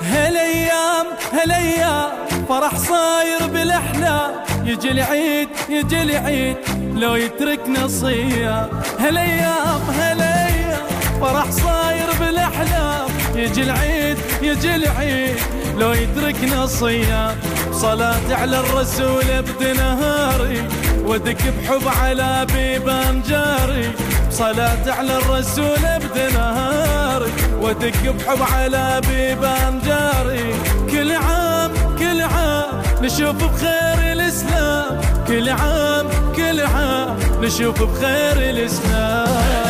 هالايام هالايام فرح صاير بالاحلام، يجي العيد يجي العيد لو يتركنا صيام. هالايام هالايام فرح صاير بالاحلام، يجي العيد يجي العيد لو يتركنا صيام. صلاتي على الرسول ابد نهاري، ودك بحب على بيبان جاري. صلاتي على الرسول ابد نهاري، ودك بحب على بيبان جاري. كل عام كل عام نشوف بخير الإسلام، كل عام كل عام نشوف بخير الإسلام.